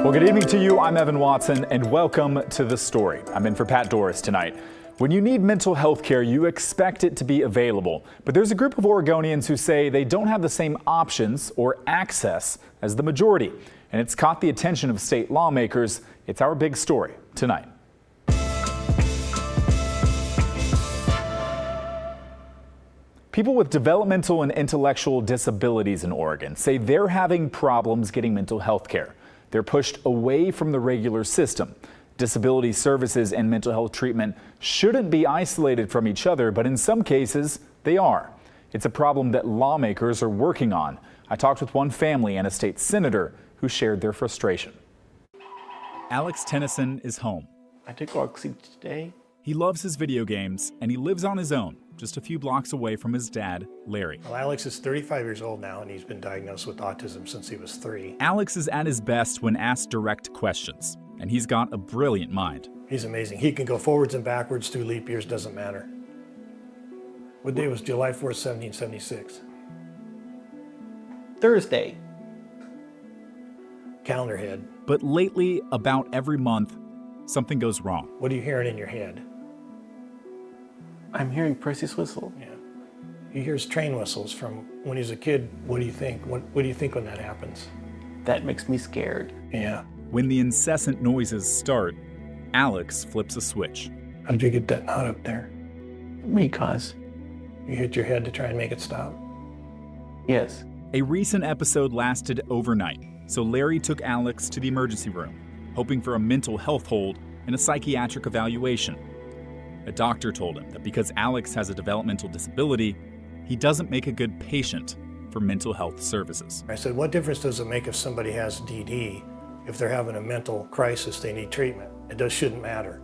Well, good evening to you. I'm Evan Watson, and welcome to The Story. I'm in for Pat Doris tonight. When you need mental health care, you expect it to be available. But there's a group of Oregonians who say they don't have the same options or access as the majority. And it's caught the attention of state lawmakers. It's our big story tonight. People with developmental and intellectual disabilities in Oregon say they're having problems getting mental health care. They're pushed away from the regular system. Disability services and mental health treatment shouldn't be isolated from each other, but in some cases, they are. It's a problem that lawmakers are working on. I talked with one family and a state senator who shared their frustration. Alex Tenison is home. I take walks each day. He loves his video games, and he lives on his own, just a few blocks away from his dad, Larry. Well, Alex is 35 years old now, and he's been diagnosed with autism since he was 3. Alex is at his best when asked direct questions, and he's got a brilliant mind. He's amazing. He can go forwards and backwards through leap years, doesn't matter. What day was July 4th, 1776? Thursday. Calendar head. But lately, about every month, something goes wrong. What are you hearing in your head? I'm hearing Percy's whistle. Yeah. He hears train whistles from when he's a kid. What do you think? What do you think when that happens? That makes me scared. Yeah. When the incessant noises start, Alex flips a switch. How did you get that knot up there? Because. You hit your head to try and make it stop? Yes. A recent episode lasted overnight, so Larry took Alex to the emergency room, hoping for a mental health hold and a psychiatric evaluation. A doctor told him that because Alex has a developmental disability, he doesn't make a good patient for mental health services. I said, what difference does it make if somebody has DD? If they're having a mental crisis, they need treatment. Shouldn't matter.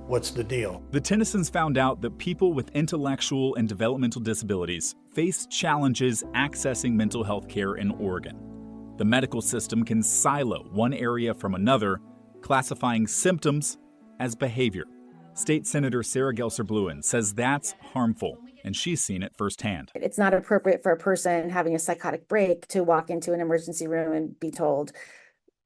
What's the deal? The Tenisons found out that people with intellectual and developmental disabilities face challenges accessing mental health care in Oregon. The medical system can silo one area from another, classifying symptoms as behavior. State Senator Sarah Gelser-Bluen says that's harmful, and she's seen it firsthand. It's not appropriate for a person having a psychotic break to walk into an emergency room and be told,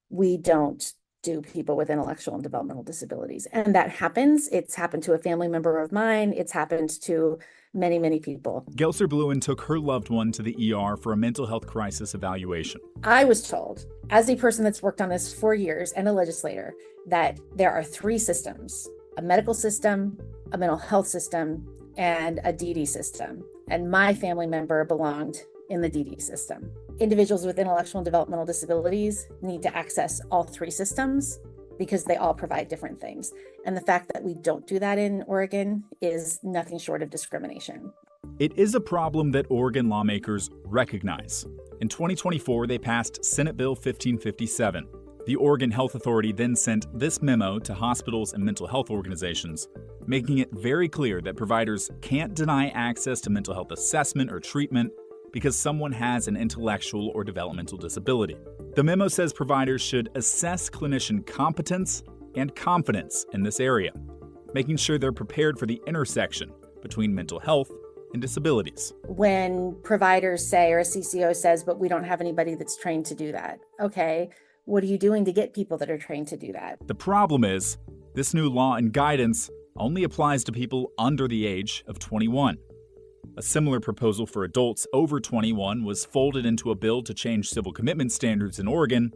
we don't do people with intellectual and developmental disabilities. And that happens. It's happened to a family member of mine. It's happened to many, many people. Gelser-Bluen took her loved one to the ER for a mental health crisis evaluation. I was told, as a person that's worked on this for years and a legislator, that there are 3 systems: a medical system, a mental health system, and a DD system. And my family member belonged in the DD system. Individuals with intellectual and developmental disabilities need to access all 3 systems because they all provide different things. And the fact that we don't do that in Oregon is nothing short of discrimination. It is a problem that Oregon lawmakers recognize. In 2024, they passed Senate Bill 1557. The Oregon Health Authority then sent this memo to hospitals and mental health organizations, making it very clear that providers can't deny access to mental health assessment or treatment because someone has an intellectual or developmental disability. The memo says providers should assess clinician competence and confidence in this area, making sure they're prepared for the intersection between mental health and disabilities. When providers say, or a CCO says, but we don't have anybody that's trained to do that. Okay, what are you doing to get people that are trained to do that? The problem is, this new law and guidance only applies to people under the age of 21. A similar proposal for adults over 21 was folded into a bill to change civil commitment standards in Oregon,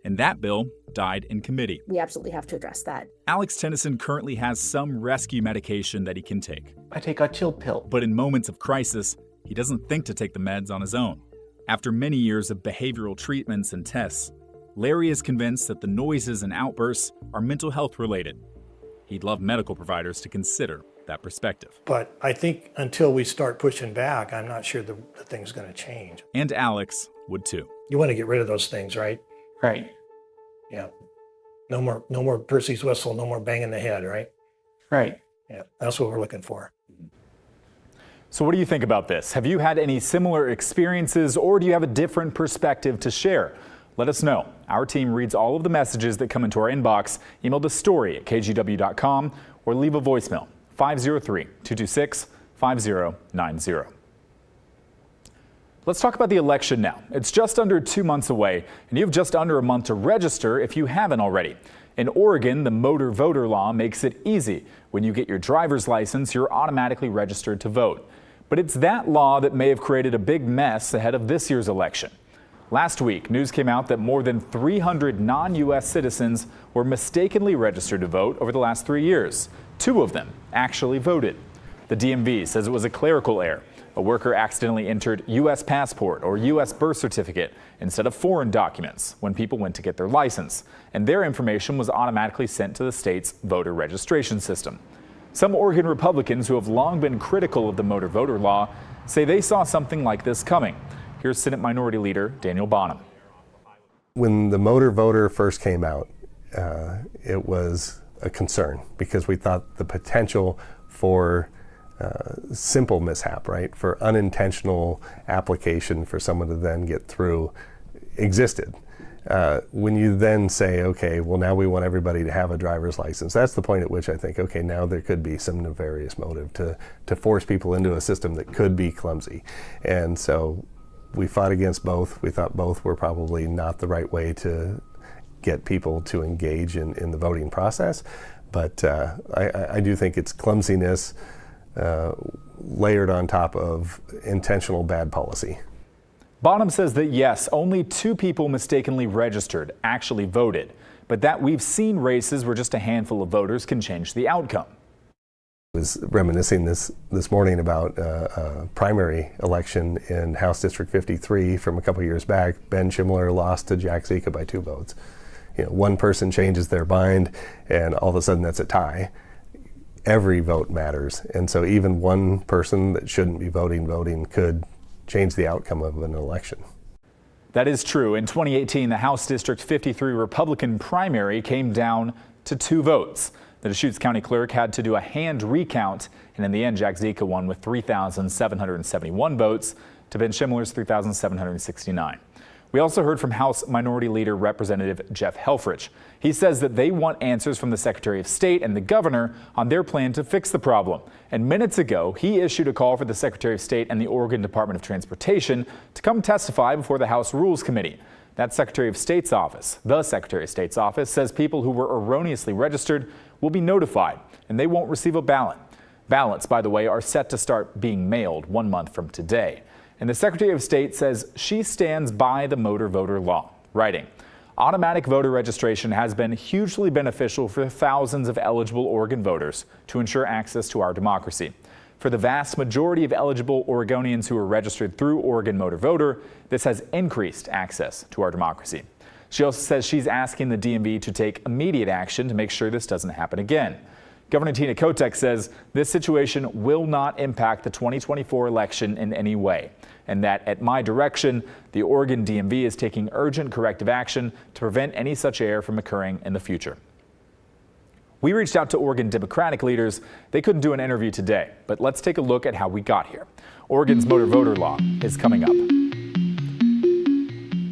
and that bill died in committee. We absolutely have to address that. Alex Tenison currently has some rescue medication that he can take. I take a chill pill. But in moments of crisis, he doesn't think to take the meds on his own. After many years of behavioral treatments and tests, Larry is convinced that the noises and outbursts are mental health related. He'd love medical providers to consider that perspective. But I think until we start pushing back, I'm not sure the thing's going to change. And Alex would too. You want to get rid of those things, right? Right. Yeah. No more Percy's whistle, no more banging the head, right? Right. Yeah, that's what we're looking for. So what do you think about this? Have you had any similar experiences, or do you have a different perspective to share? Let us know. Our team reads all of the messages that come into our inbox. Email the story at kgw.com or leave a voicemail, 503-226-5090. Let's talk about the election now. It's just under 2 months away, and you have just under a month to register if you haven't already. In Oregon, the motor voter law makes it easy. When you get your driver's license, you're automatically registered to vote. But it's that law that may have created a big mess ahead of this year's election. Last week, news came out that more than 300 non-U.S. citizens were mistakenly registered to vote over the last 3 years. 2 of them actually voted. The DMV says it was a clerical error. A worker accidentally entered U.S. passport or U.S. birth certificate instead of foreign documents when people went to get their license, and their information was automatically sent to the state's voter registration system. Some Oregon Republicans who have long been critical of the motor voter law say they saw something like this coming. Here's Senate Minority Leader Daniel Bonham. When the motor voter first came out, it was a concern because we thought the potential for simple mishap, right, for unintentional application for someone to then get through existed. When you then say, okay, well now we want everybody to have a driver's license, that's the point at which I think, okay, now there could be some nefarious motive to force people into a system that could be clumsy. And so we fought against both. We thought both were probably not the right way to get people to engage in the voting process. But I do think it's clumsiness layered on top of intentional bad policy. Bonham says that yes, only 2 people mistakenly registered actually voted, but that we've seen races where just a handful of voters can change the outcome. I was reminiscing this morning about a primary election in House District 53 from a couple years back. Ben Schimler lost to Jack Zika by 2 votes. You know, one person changes their mind and all of a sudden that's a tie. Every vote matters, and so even one person that shouldn't be voting could change the outcome of an election. That is true. In 2018, the House District 53 Republican primary came down to 2 votes. The Deschutes County Clerk had to do a hand recount, and in the end, Jack Zika won with 3,771 votes to Ben Schimler's 3,769. We also heard from House Minority Leader Representative Jeff Helfrich. He says that they want answers from the Secretary of State and the governor on their plan to fix the problem. And minutes ago, he issued a call for the Secretary of State and the Oregon Department of Transportation to come testify before the House Rules Committee. That Secretary of State's office, the Secretary of State's office, says people who were erroneously registered will be notified and they won't receive a ballot. Ballots, by the way, are set to start being mailed 1 month from today. And the Secretary of State says she stands by the motor voter law, writing, automatic voter registration has been hugely beneficial for thousands of eligible Oregon voters to ensure access to our democracy. For the vast majority of eligible Oregonians who are registered through Oregon Motor Voter, this has increased access to our democracy. She also says she's asking the DMV to take immediate action to make sure this doesn't happen again. Governor Tina Kotek says this situation will not impact the 2024 election in any way, and that at my direction, the Oregon DMV is taking urgent corrective action to prevent any such error from occurring in the future. We reached out to Oregon Democratic leaders. They couldn't do an interview today, but let's take a look at how we got here. Oregon's motor voter law is coming up.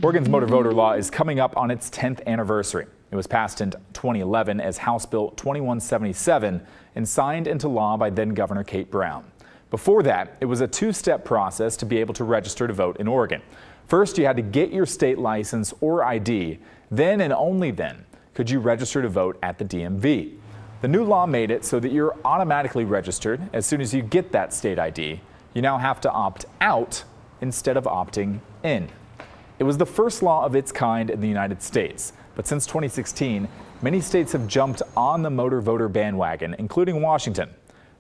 Oregon's motor voter law is coming up on its 10th anniversary. It was passed in 2011 as House Bill 2177 and signed into law by then Governor Kate Brown. Before that, it was a 2-step process to be able to register to vote in Oregon. First, you had to get your state license or ID. Then and only then could you register to vote at the DMV. The new law made it so that you're automatically registered as soon as you get that state ID. You now have to opt out instead of opting in. It was the first law of its kind in the United States. But since 2016, many states have jumped on the motor voter bandwagon, including Washington.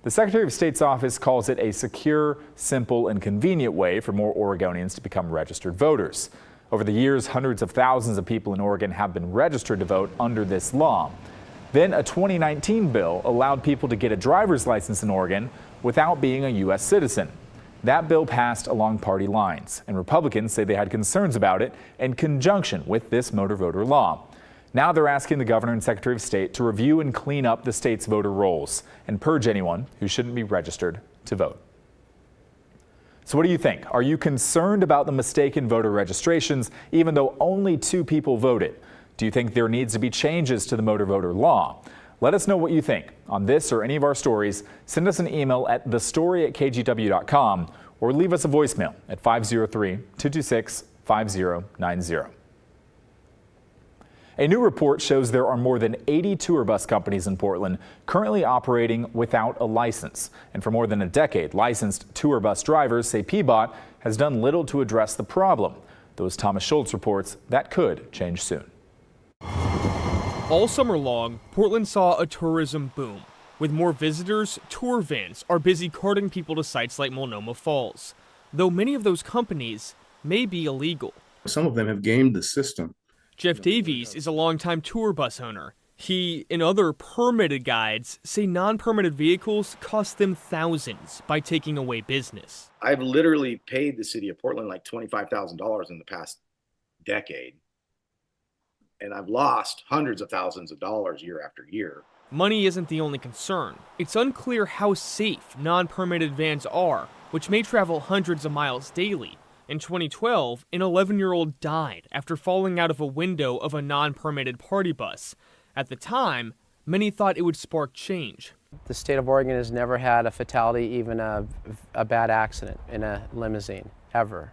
The Secretary of State's office calls it a secure, simple, and convenient way for more Oregonians to become registered voters. Over the years, hundreds of thousands of people in Oregon have been registered to vote under this law. Then a 2019 bill allowed people to get a driver's license in Oregon without being a U.S. citizen. That bill passed along party lines, and Republicans say they had concerns about it in conjunction with this motor voter law. Now they're asking the governor and Secretary of State to review and clean up the state's voter rolls and purge anyone who shouldn't be registered to vote. So what do you think? Are you concerned about the mistaken voter registrations, even though only 2 people voted? Do you think there needs to be changes to the motor voter law? Let us know what you think on this or any of our stories. Send us an email at thestory@kgw.com or leave us a voicemail at 503-226-5090. A new report shows there are more than 80 tour bus companies in Portland currently operating without a license. And for more than a decade, licensed tour bus drivers say PBOT has done little to address the problem. Though, as Thomas Schultz reports, that could change soon. All summer long, Portland saw a tourism boom. With more visitors, tour vans are busy carting people to sites like Multnomah Falls, though many of those companies may be illegal. Some of them have gamed the system. Jeff Davies is a longtime tour bus owner. He and other permitted guides say non-permitted vehicles cost them thousands by taking away business. I've literally paid the city of Portland like $25,000 in the past decade. And I've lost hundreds of thousands of dollars year after year. Money isn't the only concern. It's unclear how safe non-permitted vans are, which may travel hundreds of miles daily. In 2012, an 11-year-old died after falling out of a window of a non-permitted party bus. At the time, many thought it would spark change. The state of Oregon has never had a fatality, even a bad accident in a limousine, ever.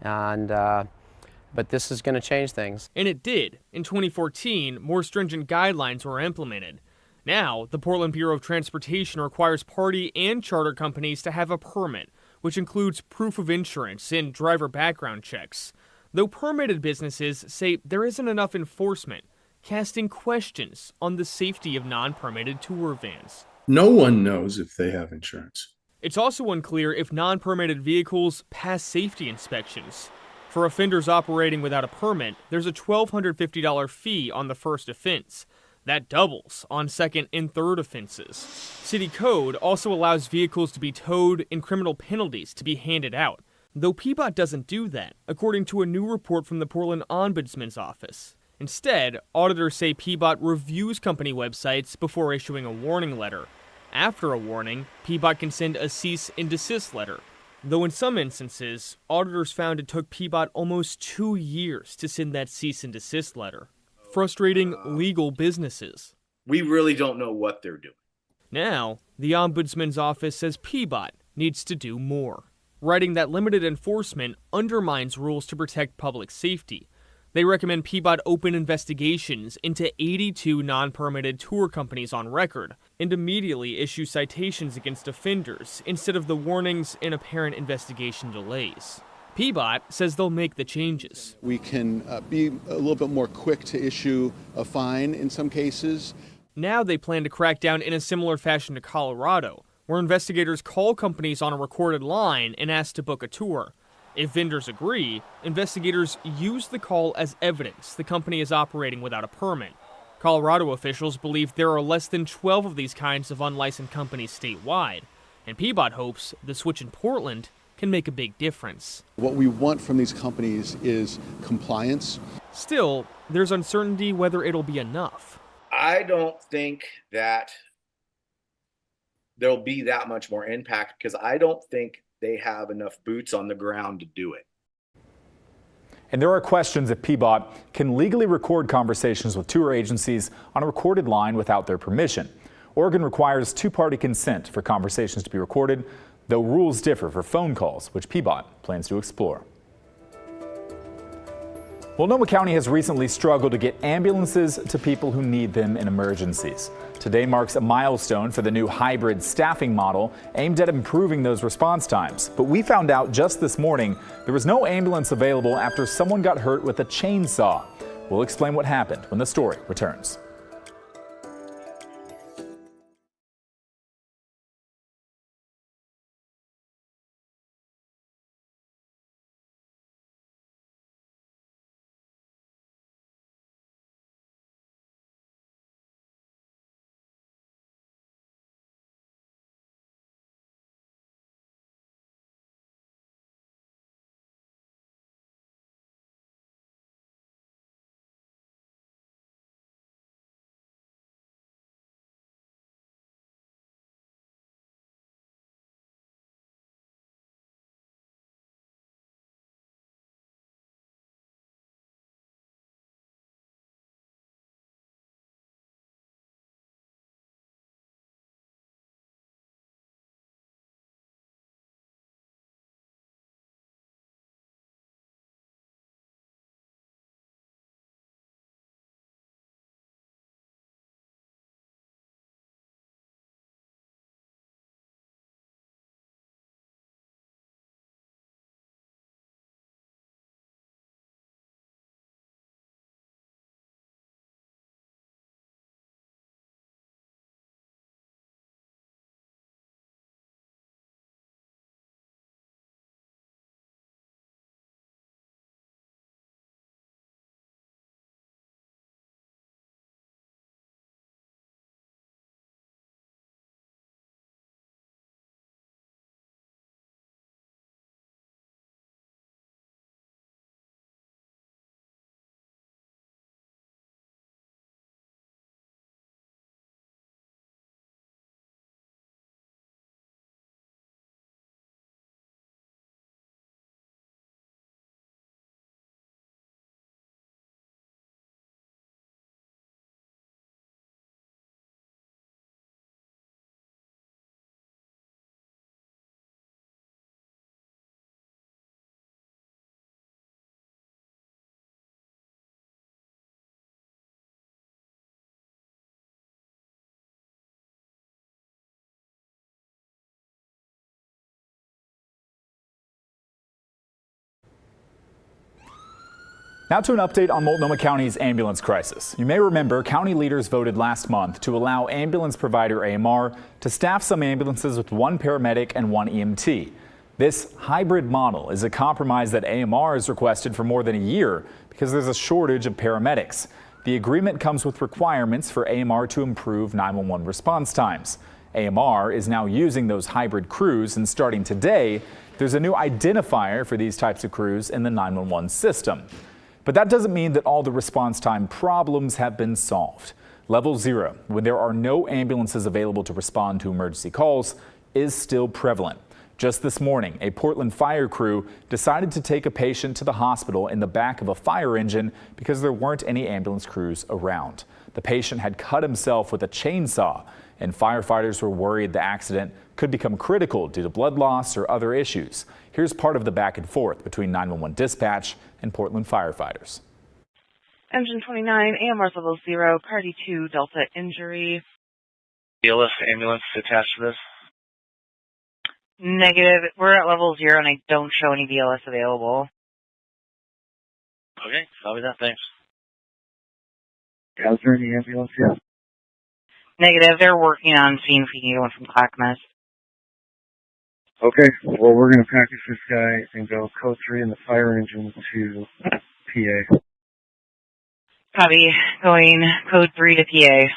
But this is going to change things. And it did. In 2014, more stringent guidelines were implemented. Now, the Portland Bureau of Transportation requires party and charter companies to have a permit, which includes proof of insurance and driver background checks. Though permitted businesses say there isn't enough enforcement, casting questions on the safety of non-permitted tour vans. No one knows if they have insurance. It's also unclear if non-permitted vehicles pass safety inspections. For offenders operating without a permit, there's a $1,250 fee on the first offense. That doubles on second and third offenses. City code also allows vehicles to be towed and criminal penalties to be handed out, though PBOT doesn't do that, according to a new report from the Portland Ombudsman's office. Instead, auditors say PBOT reviews company websites before issuing a warning letter. After a warning, PBOT can send a cease and desist letter. Though in some instances, auditors found it took PBOT almost 2 years to send that cease and desist letter, frustrating legal businesses. We really don't know what they're doing. Now, the Ombudsman's office says PBOT needs to do more, writing that limited enforcement undermines rules to protect public safety. They recommend PBOT open investigations into 82 non-permitted tour companies on record and immediately issue citations against offenders instead of the warnings and apparent investigation delays. PBOT says they'll make the changes. We can be a little bit more quick to issue a fine in some cases. Now they plan to crack down in a similar fashion to Colorado, where investigators call companies on a recorded line and ask to book a tour. If vendors agree, investigators use the call as evidence the company is operating without a permit. Colorado officials believe there are less than 12 of these kinds of unlicensed companies statewide, and PBOT hopes the switch in Portland can make a big difference. What we want from these companies is compliance. Still, there's uncertainty whether it'll be enough. I don't think that there'll be that much more impact because I don't think they have enough boots on the ground to do it. And there are questions if PBOT can legally record conversations with tour agencies on a recorded line without their permission. Oregon requires two-party consent for conversations to be recorded, though rules differ for phone calls, which PBOT plans to explore. Multnomah County has recently struggled to get ambulances to people who need them in emergencies. Today marks a milestone for the new hybrid staffing model aimed at improving those response times. But we found out just this morning there was no ambulance available after someone got hurt with a chainsaw. We'll explain what happened when the story returns. Now to an update on Multnomah County's ambulance crisis. You may remember county leaders voted last month to allow ambulance provider AMR to staff some ambulances with one paramedic and one EMT. This hybrid model is a compromise that AMR has requested for more than a year because there's a shortage of paramedics. The agreement comes with requirements for AMR to improve 911 response times. AMR is now using those hybrid crews, and starting today, there's a new identifier for these types of crews in the 911 system. But that doesn't mean that all the response time problems have been solved. Level 0, when there are no ambulances available to respond to emergency calls, is still prevalent. Just this morning, a Portland fire crew decided to take a patient to the hospital in the back of a fire engine because there weren't any ambulance crews around. The patient had cut himself with a chainsaw, and firefighters were worried the accident could become critical due to blood loss or other issues. Here's part of the back and forth between 911 dispatch and Portland firefighters. Engine 29, AMR's level 0, party 2, Delta injury. BLS ambulance attached to this? Negative. We're at level 0 and I don't show any BLS available. Okay, copy that, thanks. Is there any ambulance yet? Negative. They're working on seeing if we can get one from Clackamas. Okay, well, we're going to package this guy and go code 3 in the fire engine to PA. Copy. Going code 3 to PA.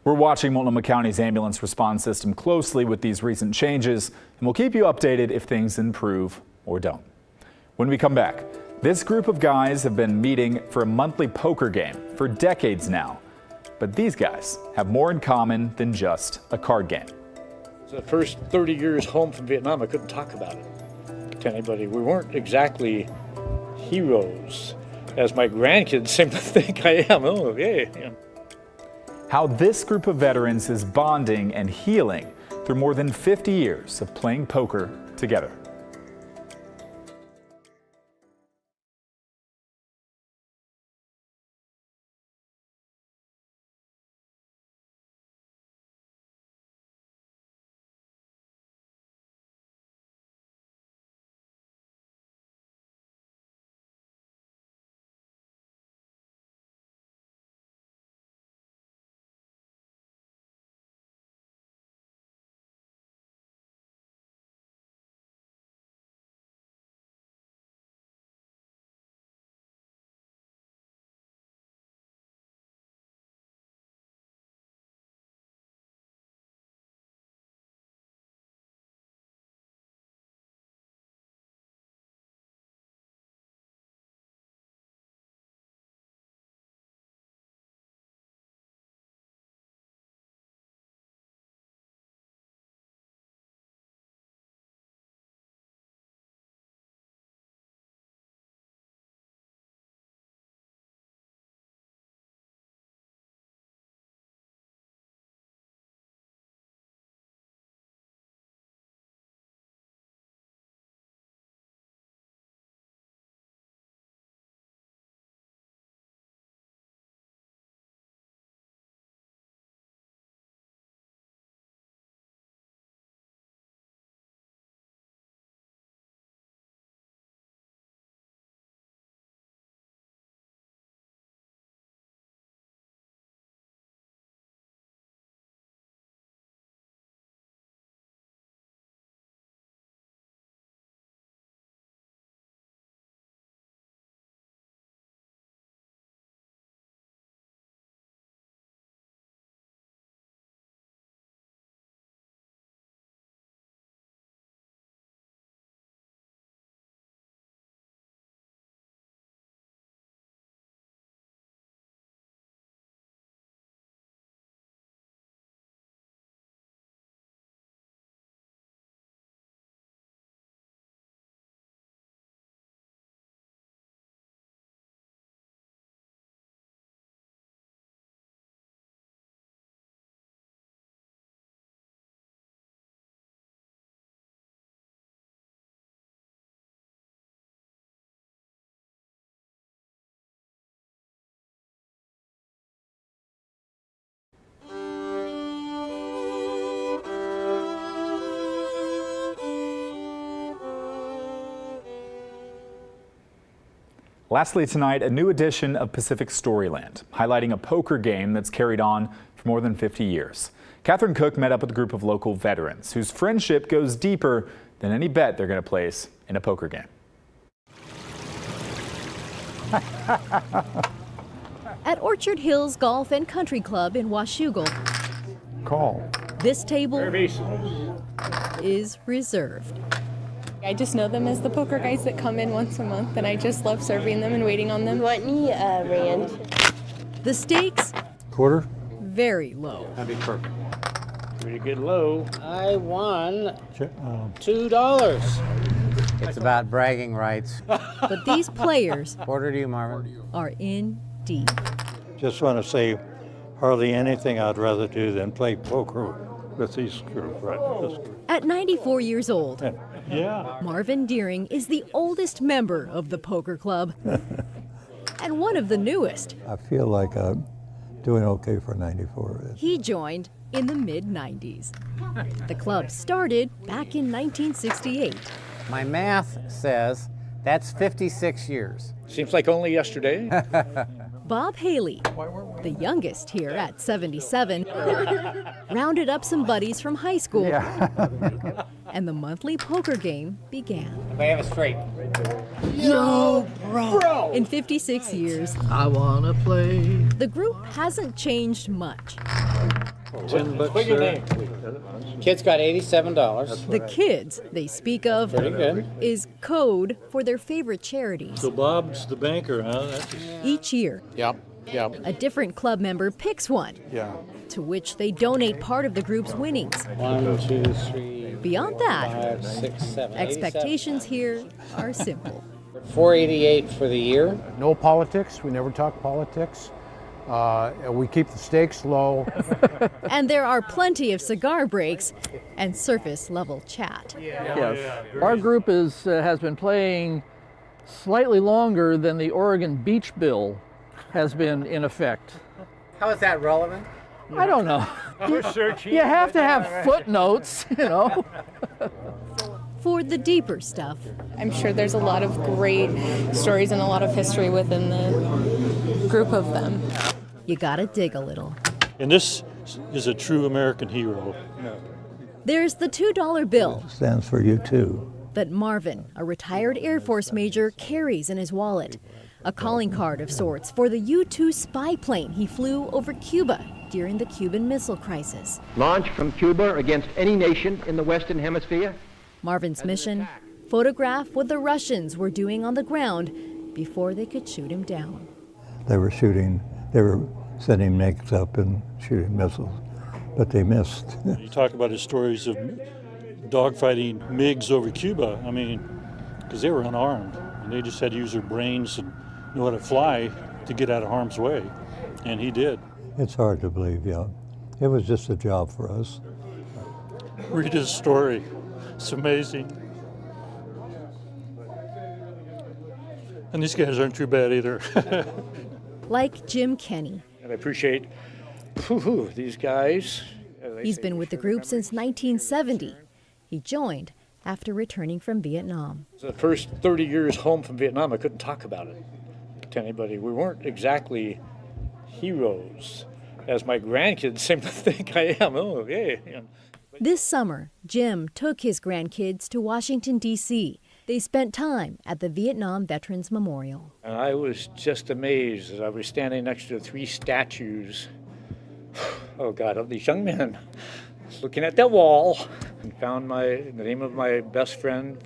We're watching Multnomah County's ambulance response system closely with these recent changes, and we'll keep you updated if things improve or don't. When we come back, this group of guys have been meeting for a monthly poker game for decades now. But these guys have more in common than just a card game. The first 30 years home from Vietnam, I couldn't talk about it to anybody. We weren't exactly heroes, as my grandkids seem to think I am. Oh, yeah. How this group of veterans is bonding and healing through more than 50 years of playing poker together. Lastly tonight, a new edition of Pacific Storyland, highlighting a poker game that's carried on for more than 50 years. Catherine Cook met up with a group of local veterans whose friendship goes deeper than any bet they're going to place in a poker game. At Orchard Hills Golf and Country Club in Washougal, Call. this table is reserved. I just know them as the poker guys that come in once a month, and I just love serving them and waiting on them. You want me, Rand? The stakes? Quarter? Very low. That'd be perfect. Pretty good low. I won $2. It's about bragging rights. But these players Quarter to you, Marvin. are in deep. Just want to say hardly anything I'd rather do than play poker with these group, right? This group. At 94 years old, Yeah. Marvin Deering is the oldest member of the poker club and one of the newest. I feel like I'm doing okay for 94. He joined in the mid-90s. The club started back in 1968. My math says that's 56 years. Seems like only yesterday. Bob Haley, the youngest here at 77, rounded up some buddies from high school. And the monthly poker game began. I have a straight. Yo, bro! In 56 years, I wanna play. the group hasn't changed much. What's your name? Kid's got $87. The kids they speak of Pretty good. is code for their favorite charities. So Bob's the banker, huh? Each year, Yep. a different club member picks one, Yeah. to which they donate part of the group's winnings. 1, 2, 3, Beyond that, 5, 6, 7. expectations here are simple. 488 for the year. No politics. We never talk politics. We keep the stakes low. And there are plenty of cigar breaks and surface level chat. Yes. Our group has been playing slightly longer than the Oregon Beach Bill has been in effect. How is that relevant? I don't know. You have to have footnotes, you know. For the deeper stuff, I'm sure there's a lot of great stories and a lot of history within the group of them. you gotta dig a little. And this is a true American hero. There's the $2 bill Stands for you too. that Marvin, a retired Air Force major, carries in his wallet. A calling card of sorts for the U-2 spy plane he flew over Cuba during the Cuban Missile Crisis. Launch from Cuba against any nation in the Western Hemisphere. Marvin's mission, photograph what the Russians were doing on the ground before they could shoot him down. They were setting MiGs up and shooting missiles, but they missed. You talk about his stories of dogfighting MiGs over Cuba, I mean, because they were unarmed, and they just had to use their brains and know how to fly to get out of harm's way, and he did. It's hard to believe, yeah. It was just a job for us. Read his story. It's amazing. And these guys aren't too bad either. Like Jim Kenny. And I appreciate these guys. He's been with the group since 1970. He joined after returning from Vietnam. The first 30 years home from Vietnam, I couldn't talk about it to anybody. We weren't exactly heroes, as my grandkids seem to think I am. Oh, yeah. This summer, Jim took his grandkids to Washington, D.C. They spent time at the Vietnam Veterans Memorial. And I was just amazed as I was standing next to 3 statues. Oh, God, of these young men. Looking at that wall and found the name of my best friend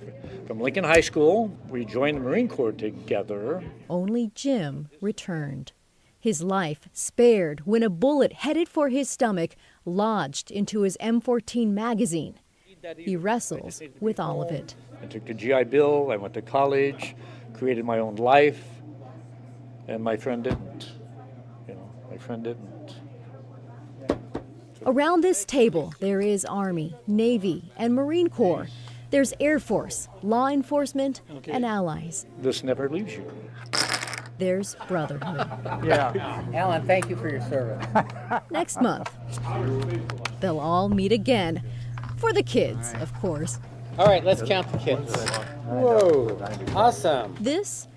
from Lincoln High School. We joined the Marine Corps together. Only Jim returned. His life spared when a bullet headed for his stomach lodged into his M14 magazine. He wrestles with all of it. I took the GI Bill, I went to college, created my own life, and my friend didn't. My friend didn't. Around this table, there is Army, Navy, and Marine Corps. There's Air Force, law enforcement, and allies. This never leaves you. There's brotherhood. Yeah. Alan, thank you for your service. Next month, they'll all meet again. For the kids, of course. All right, let's count the kids. Whoa, awesome. This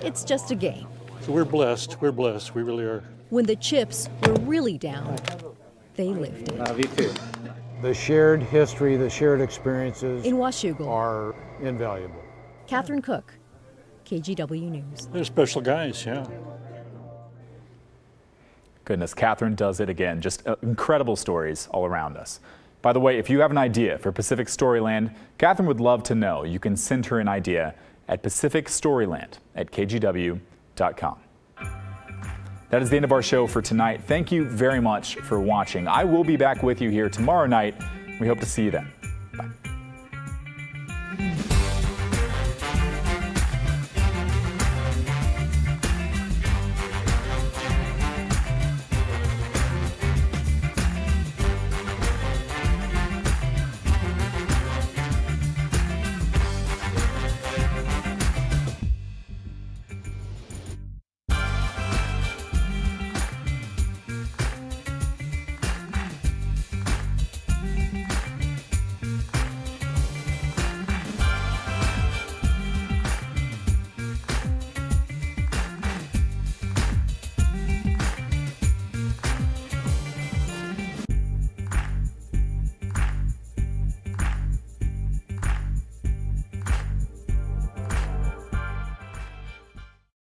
It's just a game. So we're blessed. We're blessed. We really are. When the chips were really down, they lifted. The shared history, the shared experiences In Washougal are invaluable. Catherine Cook, KGW News. They're special guys, yeah. Goodness, Catherine does it again. Just incredible stories all around us. By the way, if you have an idea for Pacific Storyland, Catherine would love to know. You can send her an idea at pacificstoryland@kgw.com. That is the end of our show for tonight. Thank you very much for watching. I will be back with you here tomorrow night. We hope to see you then.